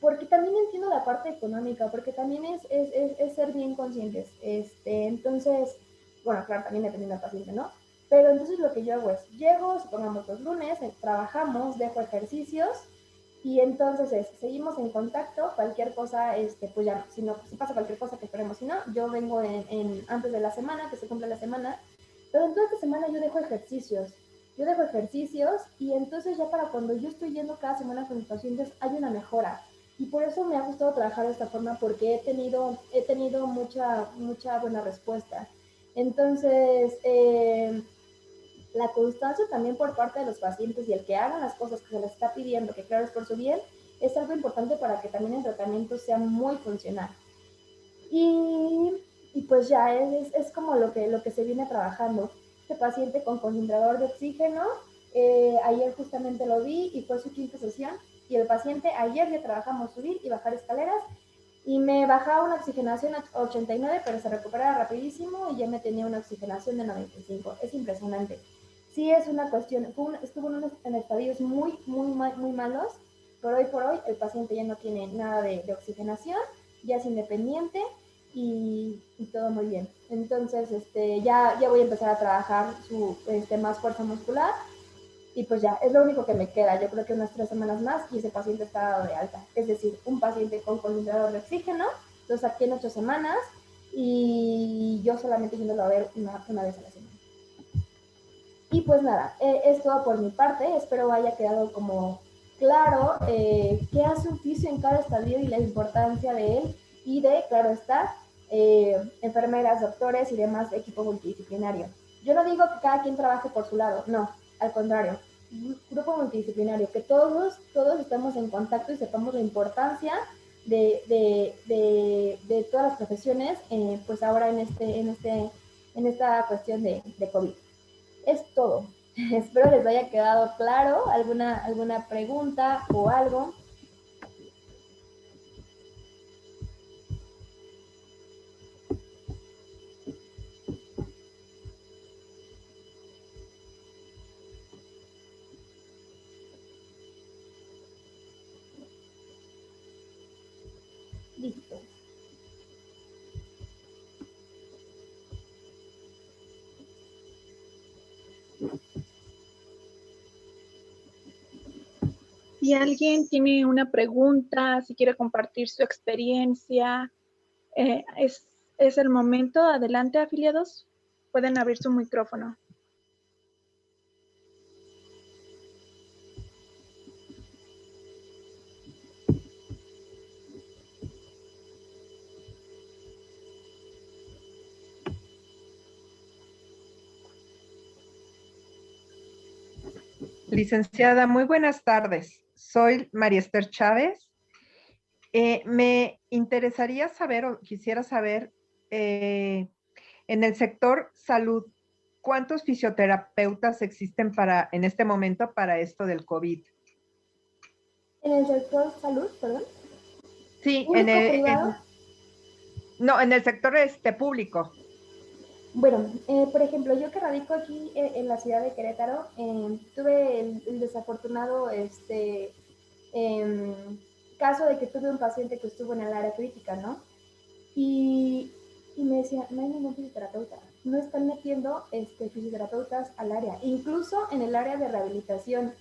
porque también entiendo la parte económica, porque también es ser bien conscientes. Entonces, bueno, claro, también dependiendo del paciente, ¿no? Pero entonces lo que yo hago es, llego, supongamos los lunes, trabajamos, dejo ejercicios, y entonces seguimos en contacto, cualquier cosa, pues ya, si pasa cualquier cosa, que esperemos, si no, yo vengo antes de la semana, que se cumple la semana, pero en toda esta semana yo dejo ejercicios, y entonces ya para cuando yo estoy yendo cada semana con mis pacientes hay una mejora. Y por eso me ha gustado trabajar de esta forma, porque he tenido mucha buena respuesta. Entonces, la constancia también por parte de los pacientes, y el que hagan las cosas que se les está pidiendo, que claro es por su bien, es algo importante para que también el tratamiento sea muy funcional. Y, y pues ya es como lo que se viene trabajando. Este paciente con concentrador de oxígeno, ayer justamente lo vi y fue su 5ª sesión, y el paciente ayer ya trabajamos subir y bajar escaleras, y me bajaba una oxigenación a 89, pero se recuperaba rapidísimo y ya me tenía una oxigenación de 95. Es impresionante. Sí, es una cuestión, estuvo en estadios muy malos, pero hoy por hoy el paciente ya no tiene nada de oxigenación, ya es independiente, y todo muy bien. Entonces, ya voy a empezar a trabajar su más fuerza muscular, y pues ya, es lo único que me queda. Yo creo que unas 3 semanas más y ese paciente está dado de alta. Es decir, un paciente con concentrador de oxígeno, lo saqué en 8 semanas, y yo solamente yéndolo a ver una vez a la semana. Y pues nada, es todo por mi parte. Espero haya quedado como claro qué hace un fisio en cada estadio y la importancia de él, y de, claro está, enfermeras, doctores y demás equipo multidisciplinario. Yo no digo que cada quien trabaje por su lado, no, al contrario, grupo multidisciplinario, que todos estemos en contacto y sepamos la importancia de todas las profesiones, pues ahora en esta cuestión de COVID. Es todo. Espero les haya quedado claro. ¿Alguna pregunta o algo? Listo. Si alguien tiene una pregunta, si quiere compartir su experiencia, es el momento. Adelante, afiliados. Pueden abrir su micrófono. Licenciada, muy buenas tardes. Soy María Esther Chávez. Me interesaría saber o quisiera saber en el sector salud, ¿cuántos fisioterapeutas existen en este momento para esto del COVID? En el sector salud, perdón. Sí, ¿Público, privado? no, en el sector público. Bueno, por ejemplo, yo que radico aquí en la ciudad de Querétaro, tuve el desafortunado em, caso de que tuve un paciente que estuvo en el área crítica, ¿no? Y, y me decía, no hay ningún fisioterapeuta, no están metiendo fisioterapeutas al área, incluso en el área de rehabilitación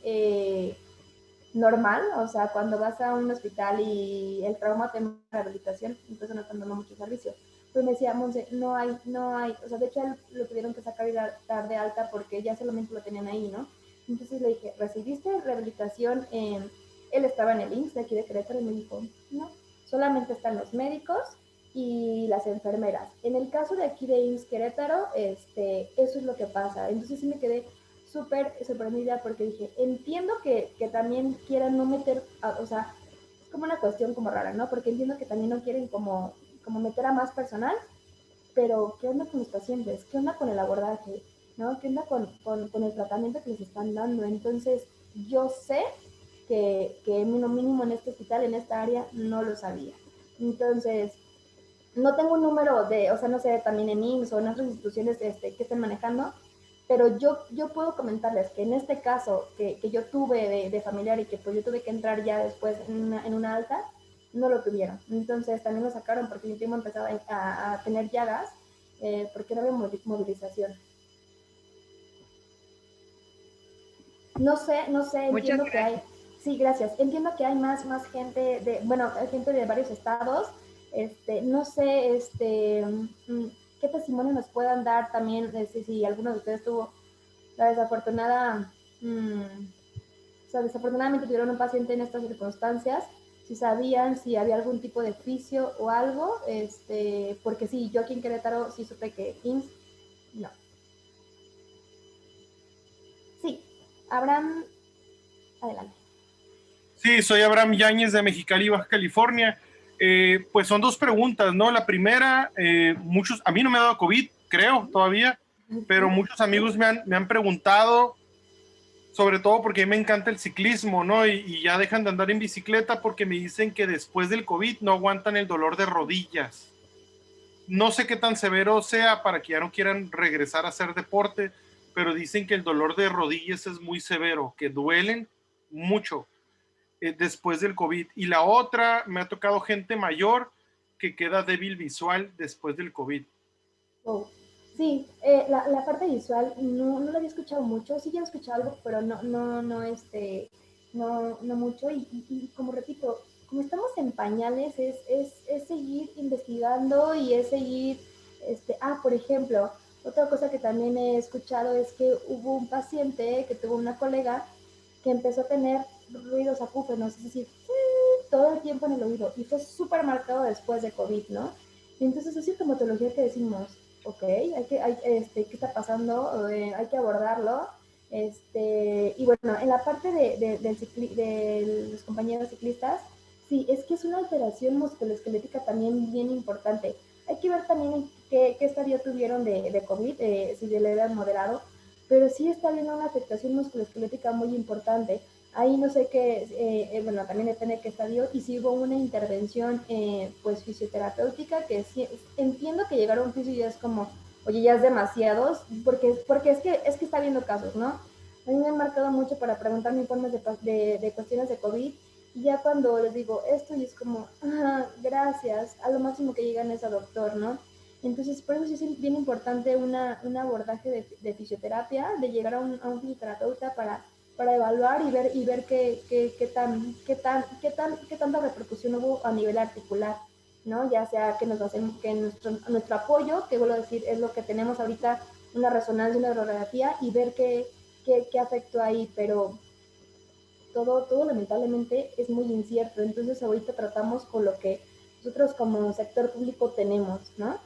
normal, o sea, cuando vas a un hospital y el trauma te da rehabilitación, entonces no están dando mucho servicio. Pues me decía, Monse, no hay, o sea, de hecho lo tuvieron que sacar y dar de alta porque ya solamente lo tenían ahí, ¿no? Entonces le dije, ¿recibiste rehabilitación? Él estaba en el IMSS de aquí de Querétaro y me dijo, no, solamente están los médicos y las enfermeras. En el caso de aquí de IMSS Querétaro, eso es lo que pasa. Entonces sí me quedé súper sorprendida porque dije, entiendo que también quieran no meter, o sea, es como una cuestión como rara, ¿no? Porque entiendo que también no quieren como meter a más personal, pero ¿qué onda con los pacientes? ¿Qué onda con el abordaje? ¿No? ¿Qué onda con el tratamiento que les están dando? Entonces, yo sé que mínimo en este hospital, en esta área, no lo sabía. Entonces, no tengo un número o sea, no sé, también en IMSS o en otras instituciones que estén manejando, pero yo puedo comentarles que en este caso que yo tuve de familiar y que pues yo tuve que entrar ya después en una alta, no lo tuvieron. Entonces también lo sacaron porque mi primo empezaba a tener llagas porque no había movilización. No sé, Muchas entiendo que hay, gracias. sí, gracias, entiendo que hay más gente hay gente de varios estados, no sé, qué testimonio nos puedan dar también, si alguno de ustedes tuvo la desafortunada, o sea, desafortunadamente tuvieron un paciente en estas circunstancias, si sabían si había algún tipo de fisio o algo, porque sí, yo aquí en Querétaro sí supe que IMSS, no. Sí, Abraham, adelante. Sí, soy Abraham Yáñez de Mexicali, Baja California. Pues son dos preguntas, ¿no? La primera, a mí no me ha dado COVID, creo, todavía, pero muchos amigos me han preguntado, sobre todo porque a mí me encanta el ciclismo, ¿no? Y ya dejan de andar en bicicleta porque me dicen que después del COVID no aguantan el dolor de rodillas. No sé qué tan severo sea para que ya no quieran regresar a hacer deporte, pero dicen que el dolor de rodillas es muy severo, que duelen mucho después del COVID. Y la otra, me ha tocado gente mayor que queda débil visual después del COVID. Oh, sí, la parte visual no la había escuchado mucho, sí ya he escuchado algo, pero no mucho. Y como repito, como estamos en pañales, es seguir investigando y es seguir, por ejemplo, otra cosa que también he escuchado es que hubo un paciente que tuvo una colega que empezó a tener ruidos acúfenos, es decir, todo el tiempo en el oído, y fue súper marcado después de COVID, ¿no? Entonces, es sintomatología que decimos, ok, ¿qué está pasando? Hay que abordarlo. Y bueno, en la parte de los compañeros ciclistas, sí, es que es una alteración musculoesquelética también bien importante. Hay que ver también qué estadio tuvieron de COVID, si de leve moderado, pero sí está habiendo una afectación musculoesquelética muy importante. Ahí no sé qué, bueno, también depende de qué estadio, y si hubo una intervención, pues, fisioterapéutica, que sí, entiendo que llegar a un fisio ya es como, oye, ya es demasiado, porque es que está habiendo casos, ¿no? A mí me han marcado mucho para preguntarme informes de cuestiones de COVID, y ya cuando les digo esto, y es como, gracias, a lo máximo que llegan es a doctor, ¿no? Entonces, por eso sí es bien importante un abordaje de fisioterapia, de llegar a un fisioterapeuta para evaluar y ver qué tanta repercusión hubo a nivel articular, ¿no? Ya sea que nos hacen, que nuestro apoyo, que vuelvo a decir, es lo que tenemos ahorita, una resonancia, una radiografía, y ver qué afectó ahí, pero todo lamentablemente es muy incierto. Entonces ahorita tratamos con lo que nosotros como sector público tenemos, ¿no?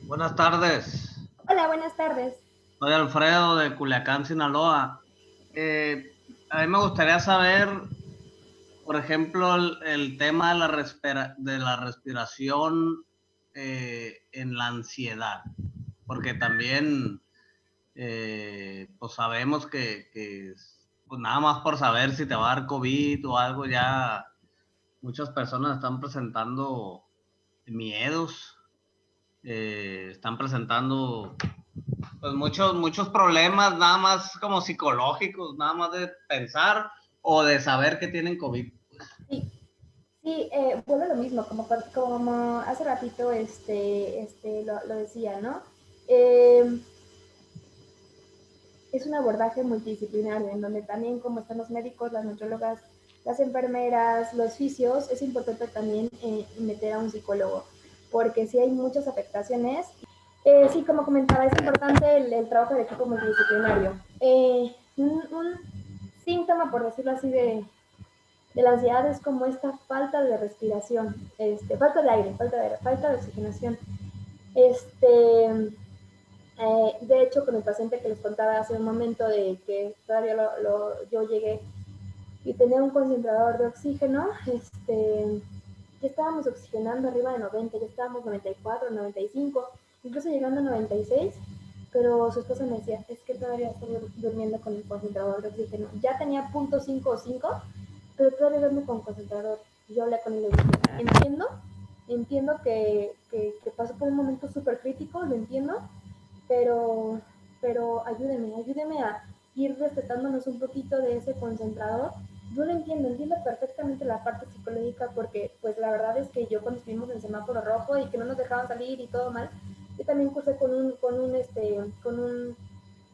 Buenas tardes. Hola, buenas tardes. Soy Alfredo de Culiacán, Sinaloa. A mí me gustaría saber, por ejemplo, el tema de la respiración en la ansiedad, porque también pues sabemos que pues nada más por saber si te va a dar COVID o algo, ya muchas personas están presentando miedos, están presentando pues muchos problemas, nada más como psicológicos, nada más de pensar o de saber que tienen COVID. Sí, sí, vuelvo a lo mismo, como hace ratito lo decía, ¿no? Es un abordaje multidisciplinario en donde también, como están los médicos, las nutriólogas, las enfermeras, los fisios, es importante también meter a un psicólogo, porque sí hay muchas afectaciones. Sí, como comentaba, es importante el trabajo de equipo multidisciplinario. Un síntoma, por decirlo así, de la ansiedad es como esta falta de respiración, falta de aire, falta de oxigenación. De hecho, con el paciente que les contaba hace un momento de que todavía yo llegué y tenía un concentrador de oxígeno, ya estábamos oxigenando arriba de 90, ya estábamos 94, 95, incluso llegando a 96, pero su esposa me decía, es que todavía estoy durmiendo con el concentrador de oxígeno. Ya tenía .5 o 5, pero todavía duermo con concentrador. Yo hablé con él y le dije, entiendo que pasó por un momento súper crítico, lo entiendo, pero, ayúdeme a ir respetándonos un poquito de ese concentrador. Yo lo entiendo perfectamente la parte psicológica porque pues la verdad es que yo cuando estuvimos en semáforo rojo y que no nos dejaban salir y todo mal, yo también cursé con un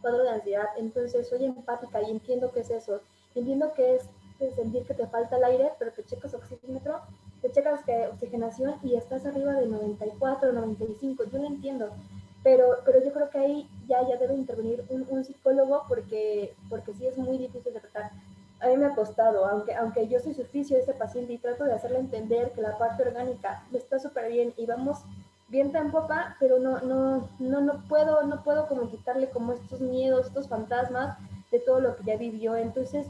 cuadro de ansiedad, entonces soy empática y entiendo qué es eso, entiendo que es sentir que te falta el aire, pero te checas oxímetro, te checas que oxigenación y estás arriba de 94, 95, yo lo entiendo, pero yo creo que ahí ya debe intervenir un psicólogo porque sí es muy difícil de tratar. A mí me ha costado, aunque yo soy su oficio de ese paciente y trato de hacerle entender que la parte orgánica está súper bien y vamos viento en popa, pero no puedo como quitarle como estos miedos, estos fantasmas de todo lo que ya vivió. Entonces,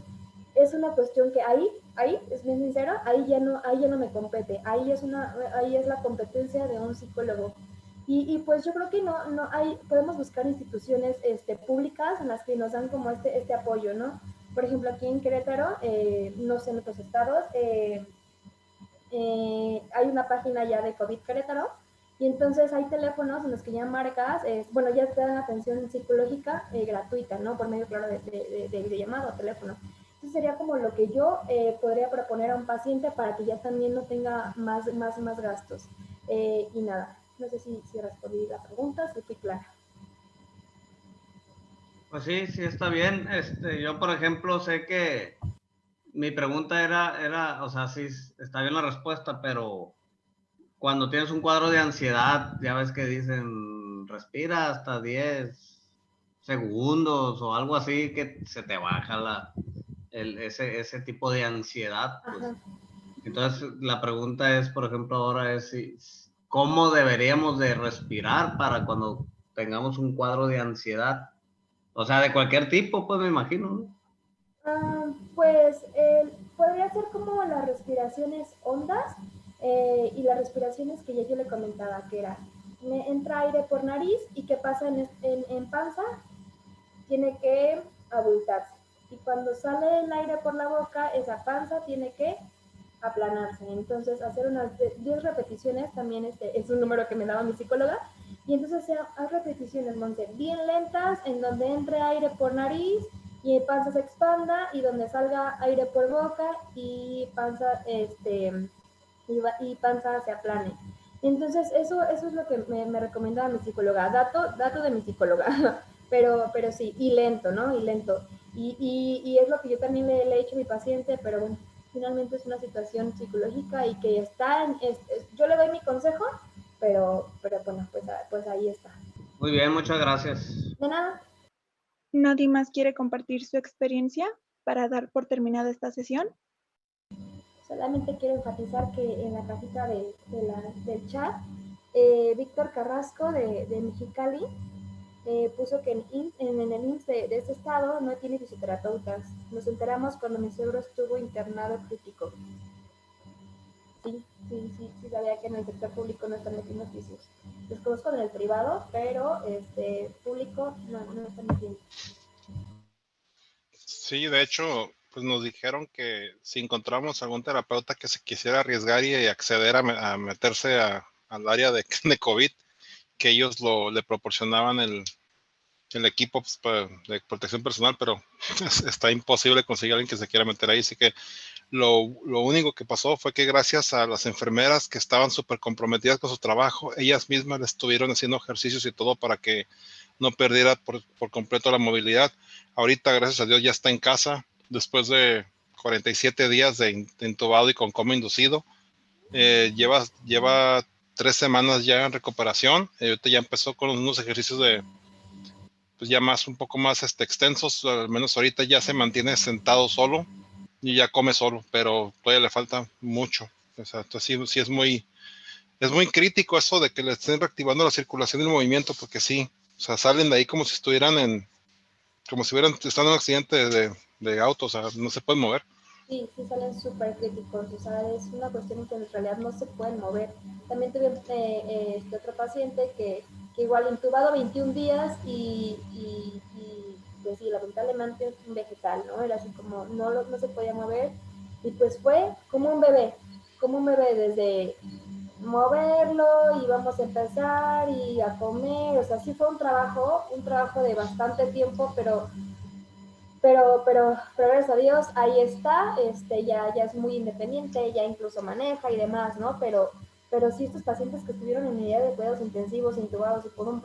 es una cuestión que ahí, es bien sincero, ahí ya no me compete, ahí es la competencia de un psicólogo. Y pues yo creo que podemos buscar instituciones públicas en las que nos dan como este apoyo, ¿no? Por ejemplo, aquí en Querétaro, no sé en otros estados, hay una página ya de COVID Querétaro, y entonces hay teléfonos en los que ya marcas, bueno, ya te dan atención psicológica gratuita, ¿no? Por medio, claro, de llamado o teléfono. Entonces sería como lo que yo podría proponer a un paciente para que ya también no tenga más gastos. Y nada, no sé si respondí la pregunta, si fui clara. Pues sí, sí está bien. Yo, por ejemplo, sé que mi pregunta era, o sea, sí está bien la respuesta, pero cuando tienes un cuadro de ansiedad, ya ves que dicen, respira hasta 10 segundos o algo así, que se te baja ese tipo de ansiedad, pues. Ajá. Entonces, la pregunta es, por ejemplo, ahora es ¿cómo deberíamos de respirar para cuando tengamos un cuadro de ansiedad? O sea, de cualquier tipo, pues me imagino, ¿no? Pues podría ser como las respiraciones hondas y las respiraciones que ya yo le comentaba, que era, me entra aire por nariz y que pasa en panza, tiene que abultarse. Y cuando sale el aire por la boca, esa panza tiene que aplanarse. Entonces, hacer unas 10 repeticiones también es un número que me daba mi psicóloga. Y entonces, haz repeticiones, Monse, bien lentas, en donde entre aire por nariz y panza se expanda, y donde salga aire por boca y panza, y panza se aplane. Entonces, eso es lo que me recomendaba mi psicóloga. Dato de mi psicóloga. Pero sí, y lento, ¿no? Y lento. Y es lo que yo también le he hecho a mi paciente, pero bueno, finalmente es una situación psicológica y que yo le doy mi consejo, pero bueno, pues ahí está. Muy bien, muchas gracias. De nada. ¿Nadie más quiere compartir su experiencia para dar por terminada esta sesión? Solamente quiero enfatizar que en la cajita del chat, Víctor Carrasco de Mexicali puso que en el IMSS de este estado no tiene fisioterapeutas. Nos enteramos cuando mi suegro estuvo internado crítico. Sí, sabía que en el sector público no están metiendo oficios. Los conozco en el privado, pero público no están metiendo. Sí, de hecho, pues nos dijeron que si encontramos algún terapeuta que se quisiera arriesgar y acceder a meterse al área de COVID, que ellos le proporcionaban el equipo pues, de protección personal, pero está imposible conseguir a alguien que se quiera meter ahí. Así que lo único que pasó fue que gracias a las enfermeras que estaban súper comprometidas con su trabajo, ellas mismas le estuvieron haciendo ejercicios y todo para que no perdiera por completo la movilidad. Ahorita, gracias a Dios, ya está en casa después de 47 días de intubado y con coma inducido. Lleva 3 semanas ya en recuperación. Ahorita ya empezó con unos ejercicios pues ya un poco más extensos. Al menos ahorita ya se mantiene sentado solo y ya come solo, pero todavía le falta mucho. O sea, entonces sí es muy crítico eso de que le estén reactivando la circulación y el movimiento, porque sí, o sea, salen de ahí como si estuvieran estando en un accidente de auto, o sea, no se pueden mover. Sí, salen súper críticos, o sea, es una cuestión que en realidad no se pueden mover. También tuve otro paciente que igual intubado 21 días y pues sí, lamentablemente es un vegetal, ¿no? Era así como, no se podía mover, y pues fue como un bebé, desde moverlo, y vamos a empezar y a comer, o sea, sí fue un trabajo de bastante tiempo, pero gracias a Dios ahí está, ya es muy independiente, ya incluso maneja y demás, ¿no? Pero sí, estos pacientes que estuvieron en unidad de cuidados intensivos, intubados y por un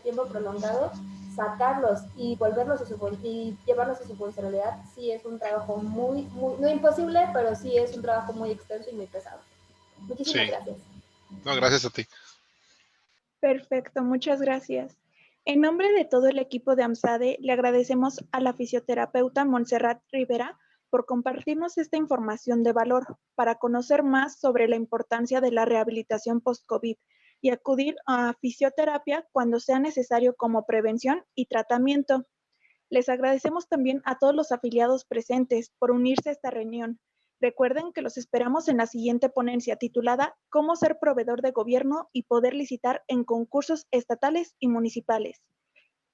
tiempo prolongado, sacarlos y llevarlos a su funcionalidad, sí es un trabajo muy, no imposible, pero sí es un trabajo muy extenso y muy pesado. Muchísimas gracias. No, gracias a ti. Perfecto, muchas gracias. En nombre de todo el equipo de AMSADE, le agradecemos a la fisioterapeuta Montserrat Rivera por compartirnos esta información de valor para conocer más sobre la importancia de la rehabilitación post-COVID y acudir a fisioterapia cuando sea necesario como prevención y tratamiento. Les agradecemos también a todos los afiliados presentes por unirse a esta reunión. Recuerden que los esperamos en la siguiente ponencia titulada ¿Cómo ser proveedor de gobierno y poder licitar en concursos estatales y municipales?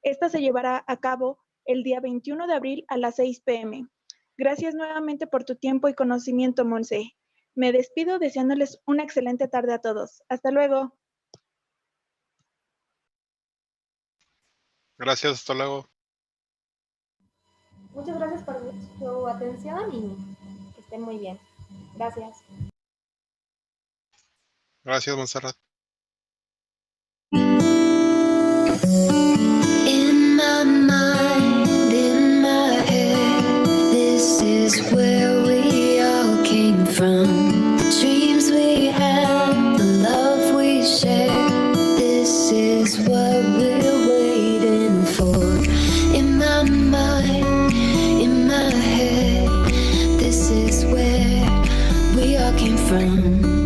Esta se llevará a cabo el día 21 de abril a las 6 p.m. Gracias nuevamente por tu tiempo y conocimiento, Monse. Me despido deseándoles una excelente tarde a todos. Hasta luego. Gracias, hasta luego. Muchas gracias por su atención y que estén muy bien. Gracias. Gracias, Montserrat. In my mind, in my head, this is where we all came from. The dreams we had, the love we shared, this is what we're waiting for. In my mind, in my head, this is where we all came from.